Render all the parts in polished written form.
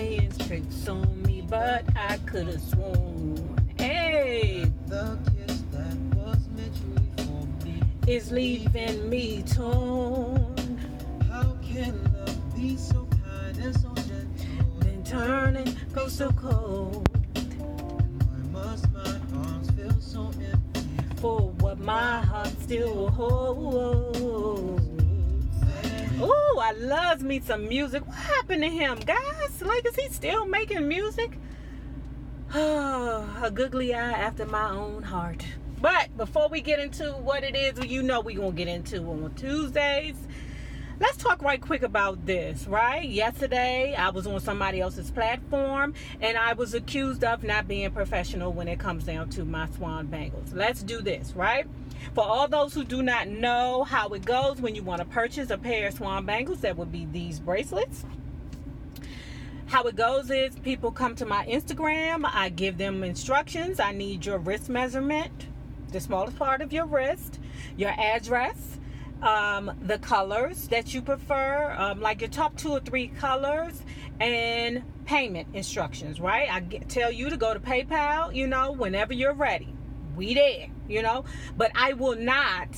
hands pricks on me, but I could have sworn. Hey, the kiss that was meant for me is leaving me torn. How can love be so kind and so gentle, Then turn and go so cold? why must my arms feel so empty For what my heart still holds. Ooh, I loves me some music. What happened to him, guys? Like, is he still making music? A googly eye after my own heart. But before we get into what it is, you know we're going to get into on Tuesdays. Let's talk right quick about this, right? Yesterday, I was on somebody else's platform, and I was accused of not being professional when it comes down to my swan bangles. Let's do this, right? For all those who do not know how it goes when you want to purchase a pair of swan bangles, that would be these bracelets. How it goes is people come to my Instagram. I give them instructions. I need your wrist measurement, the smallest part of your wrist, your address, the colors that you prefer, like your top 2 or 3 colors, and payment instructions, right? I tell you to go to PayPal, whenever you're ready. We there, but I will not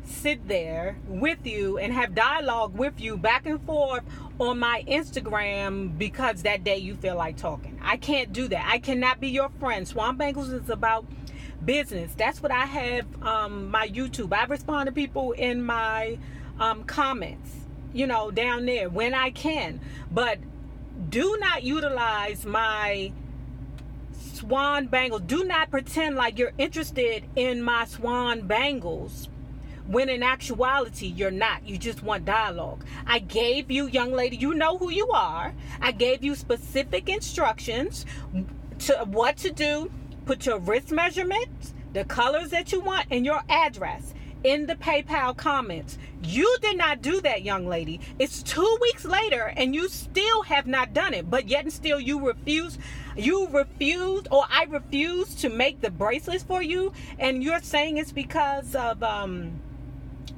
sit there with you and have dialogue with you back and forth on my Instagram because that day you feel like talking. I can't do that. I cannot be your friend. Swan Bangles is about business. That's what I have my YouTube. I respond to people in my comments, down there when I can. But do not utilize my swan bangles. Do not pretend like you're interested in my swan bangles when in actuality you're not. You just want dialogue. I gave you, young lady, you know who you are. I gave you specific instructions to what to do. Put your wrist measurements, the colors that you want, and your address in the PayPal comments. You did not do that, young lady. It's 2 weeks later and you still have not done it, but yet and still you refused, or I refused to make the bracelets for you, and you're saying it's because of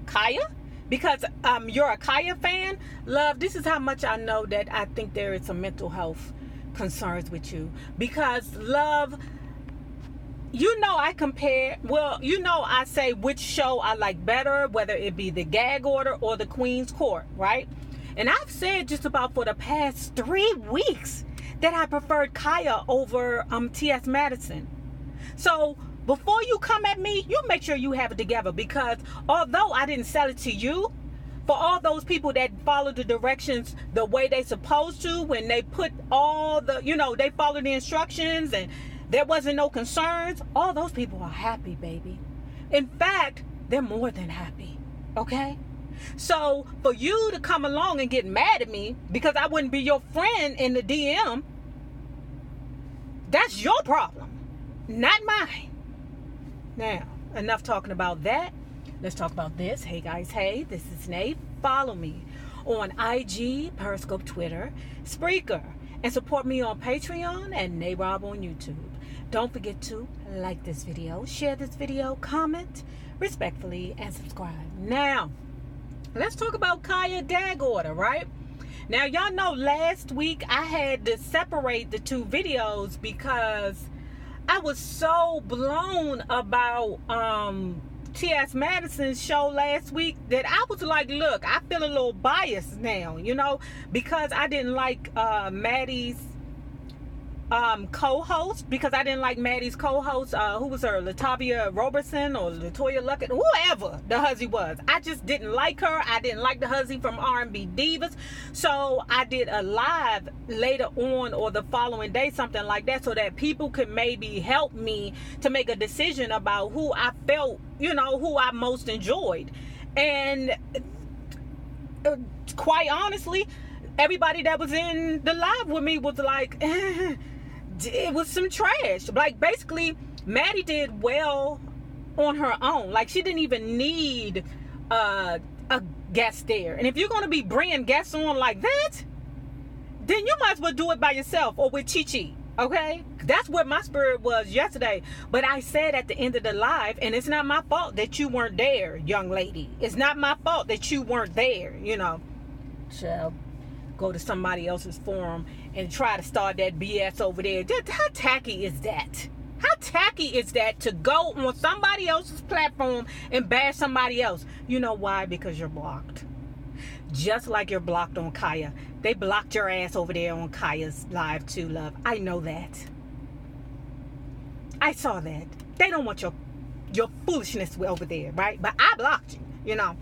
Kaya? Because you're a Kaya fan? Love, this is how much I know that I think there is some mental health concerns with you. Because, love, I compare, I say which show I like better, whether it be the Gag Order or the Queen's Court, right? And I've said just about for the past 3 weeks that I preferred Kaya over T.S. Madison. So before you come at me, you make sure you have it together, because although I didn't sell it to you, for all those people that follow the directions the way they supposed to, when they put all the, they follow the instructions and there wasn't no concerns, all those people are happy, baby. In fact, they're more than happy, okay? So for you to come along and get mad at me because I wouldn't be your friend in the DM, that's your problem, not mine. Now, enough talking about that. Let's talk about this. Hey guys, hey, this is Nate. Follow me on IG, Periscope, Twitter, Spreaker, and support me on Patreon and NAYROB on YouTube. Don't forget to like this video, share this video, comment respectfully, and subscribe. Now, let's talk about Kaya Gag Order, right? Now, y'all know last week I had to separate the 2 videos because I was so blown about T.S. Madison's show last week that I was like, look, I feel a little biased now, because I didn't like Maddie's co-host, because I didn't like Maddie's co-host, who was her, Latavia Robertson or Latoya Luckett, whoever the hussy was. I just didn't like her. I didn't like the hussy from R&B Divas. So I did a live later on or the following day, something like that, so that people could maybe help me to make a decision about who I felt, who I most enjoyed. And quite honestly, everybody that was in the live with me was like, it was some trash. Like, basically, Maddie did well on her own. Like, she didn't even need a guest there. And if you're going to be bringing guests on like that, then you might as well do it by yourself or with Chi-Chi, okay? That's what my spirit was yesterday. But I said at the end of the live, and it's not my fault that you weren't there, young lady. It's not my fault that you weren't there, So go to somebody else's forum and try to start that BS over there. How tacky is that? How tacky is that to go on somebody else's platform and bash somebody else? You know why? Because you're blocked. Just like you're blocked on Kaya. They blocked your ass over there on Kaya's live too, love. I know that. I saw that. They don't want your foolishness over there, right? But I blocked you, you know.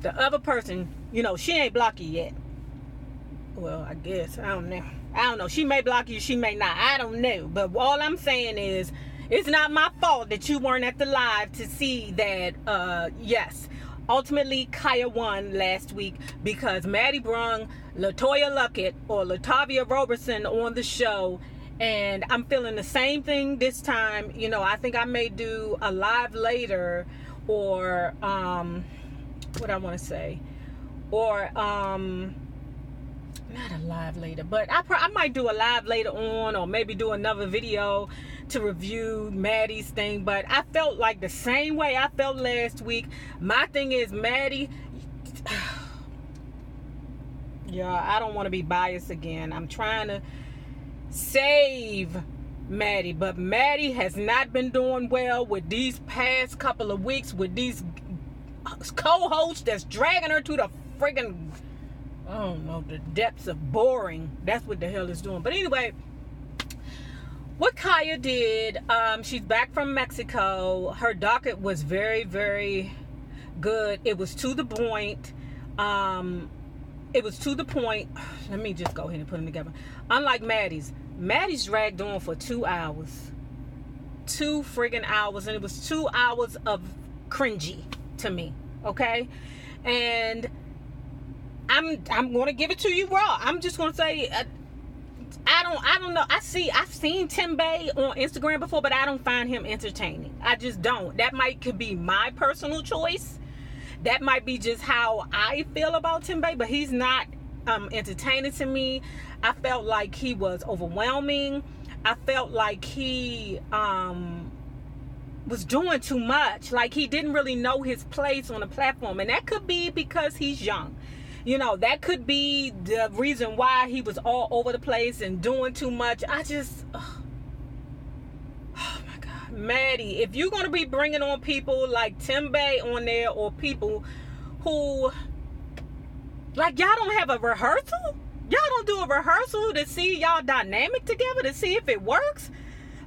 The other person, she ain't blocked you yet. Well, I guess. I don't know. She may block you. She may not. I don't know. But all I'm saying is, it's not my fault that you weren't at the live to see that, yes. Ultimately, Kaya won last week because Maddie brung LaToya Luckett or Latavia Robertson on the show. And I'm feeling the same thing this time. I think I may do a live later or, what I want to say, or not a live later, but I might do a live later on, or maybe do another video to review Maddie's thing. But I felt like the same way I felt last week. My thing is, Maddie, yeah, I don't want to be biased again. I'm trying to save Maddie, but Maddie has not been doing well with these past couple of weeks with these co-host that's dragging her to the friggin', I don't know, the depths of boring. That's what the hell it's doing. But anyway, what Kaya did, she's back from Mexico. Her docket was very, very good. It was to the point. Let me just go ahead and put them together. Unlike Maddie's dragged on for 2 hours. 2 friggin' hours. And it was 2 hours of cringy to me, okay? And I'm gonna give it to you raw. I'm just gonna say, I don't know. I've seen Timbae on Instagram before, but I don't find him entertaining. I just don't. That could be my personal choice. That might be just how I feel about Timbae, but he's not entertaining to me. I felt like he was overwhelming. I felt like he was doing too much. Like he didn't really know his place on the platform. And that could be because he's young. That could be the reason why he was all over the place and doing too much. Oh my God. Maddie, if you're going to be bringing on people like Timbae on there, or people who, like, y'all don't have a rehearsal? Y'all don't do a rehearsal to see y'all dynamic together, to see if it works?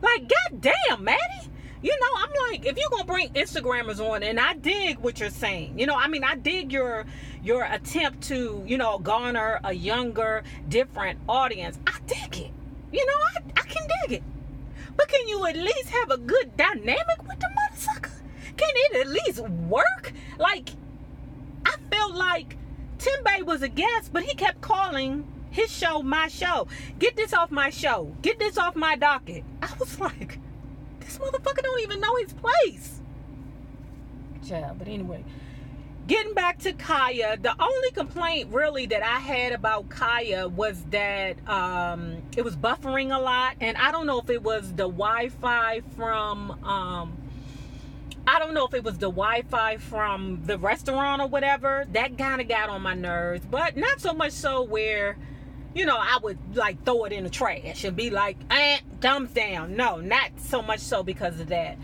Like, goddamn, Maddie. I'm like, if you're going to bring Instagrammers on, and I dig what you're saying. I dig your attempt to, garner a younger, different audience. I dig it. I can dig it. But can you at least have a good dynamic with the motherfucker? Can it at least work? Like, I felt like Timbae was a guest, but he kept calling his show my show. Get this off my show. Get this off my docket. I was like, this motherfucker don't even know his place. Yeah, but anyway, getting back to Kaya, the only complaint really that I had about Kaya was that it was buffering a lot. And I don't know if it was the Wi-Fi from the restaurant or whatever. That kind of got on my nerves, but not so much so where, I would like throw it in the trash and be like, thumbs down. No, not so much so because of that.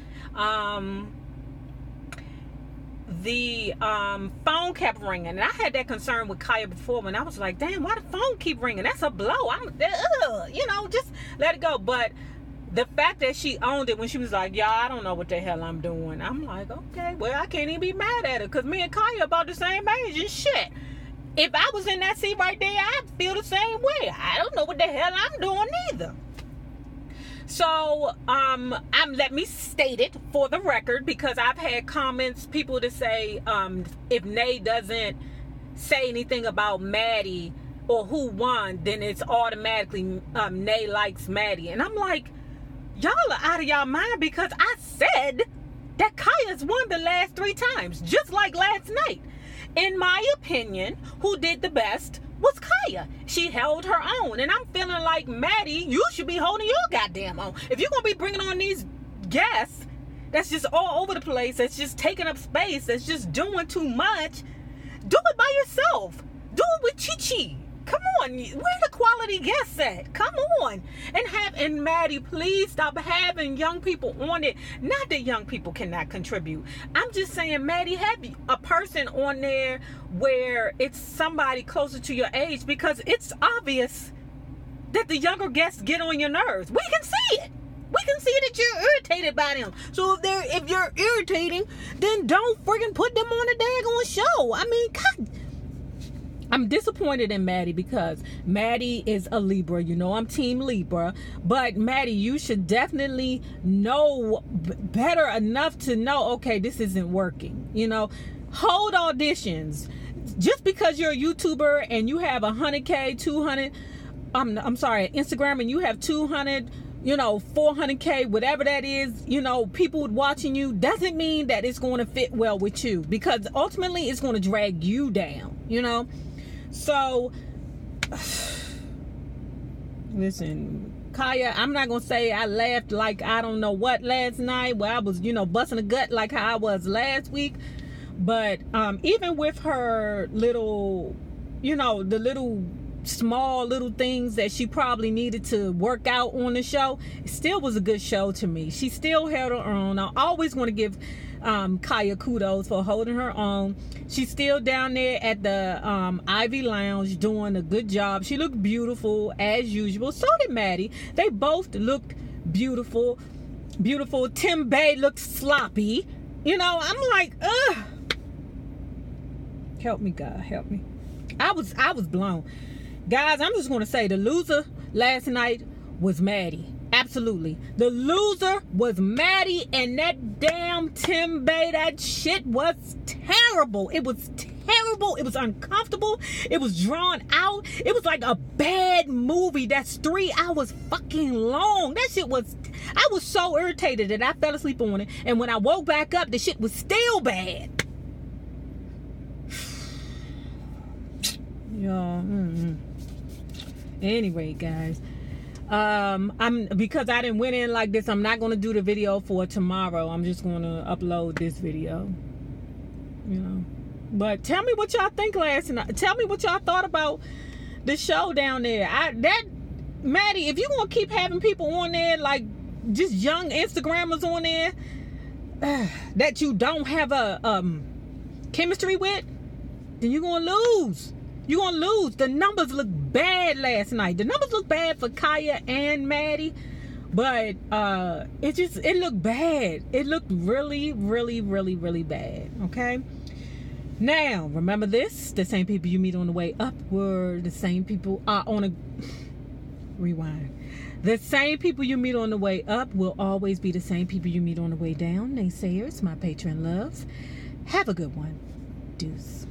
The phone kept ringing, and I had that concern with Kaya before when I was like, damn, why the phone keep ringing? That's a blow. Just let it go. But the fact that she owned it when she was like, y'all, I don't know what the hell I'm doing. I'm like, okay, well, I can't even be mad at her because me and Kaya about the same age and shit. If I was in that seat right there, I'd feel the same way. I don't know what the hell I'm doing either. So, let me state it for the record, because I've had comments, people to say, if Nay doesn't say anything about Maddie or who won, then it's automatically, Nay likes Maddie. And I'm like, y'all are out of y'all mind, because I said that Kaya's won the last 3 times, just like last night. In my opinion, who did the best was Kaya. She held her own. And I'm feeling like, Maddie, you should be holding your goddamn own. If you're going to be bringing on these guests that's just all over the place, that's just taking up space, that's just doing too much, do it by yourself. Do it with Chi. Come on, where the quality guests at? Come on. And Maddie, please stop having young people on it. Not that young people cannot contribute. I'm just saying, Maddie, have a person on there where it's somebody closer to your age, because it's obvious that the younger guests get on your nerves. We can see it. We can see that you're irritated by them. So if you're irritating, then don't friggin' put them on a daggone show. I mean, God. I'm disappointed in Maddie, because Maddie is a Libra. You know I'm Team Libra. But Maddie, you should definitely know better enough to know, okay, this isn't working. You know, hold auditions. Just because you're a YouTuber and you have 100K, 200, I'm sorry, Instagram, and you have 200, 400K, whatever that is, people watching you, doesn't mean that it's going to fit well with you, because ultimately it's going to drag you down, So, listen, Kaya, I'm not going to say I laughed like I don't know what last night, where I was, busting a gut like how I was last week. But even with her little, the little small little things that she probably needed to work out on the show, it still was a good show to me. She still held her own. I always want to give Kaya kudos for holding her own. She's still down there at the Ivy Lounge doing a good job. She looked beautiful as usual. So did Maddie. They both looked beautiful. Tim Bay looked sloppy. I'm like, ugh. Help me, God, help me. I was blown. Guys, I'm just going to say the loser last night was Maddie. Absolutely. The loser was Maddie, and that damn Tim Bay, that shit was terrible. It was terrible. It was uncomfortable. It was drawn out. It was like a bad movie that's 3 hours fucking long. That shit was, I was so irritated that I fell asleep on it. And when I woke back up, the shit was still bad. Y'all, Anyway, guys, because I didn't went in like this, I'm not going to do the video for tomorrow. I'm just going to upload this video, but tell me what y'all think last night. Tell me what y'all thought about the show down there. Maddie, if you want to keep having people on there, like just young Instagrammers on there, that you don't have a chemistry with, then you're going to lose. You're going to lose. The numbers look bad last night. The numbers look bad for Kaya and Maddie. But it looked bad. It looked really, really, really, really bad. Okay? Now, remember this. The same people you meet on the way upward. The same people are on a... Rewind. The same people you meet on the way up will always be the same people you meet on the way down. Naysayers, my patron loves. Have a good one. Deuce.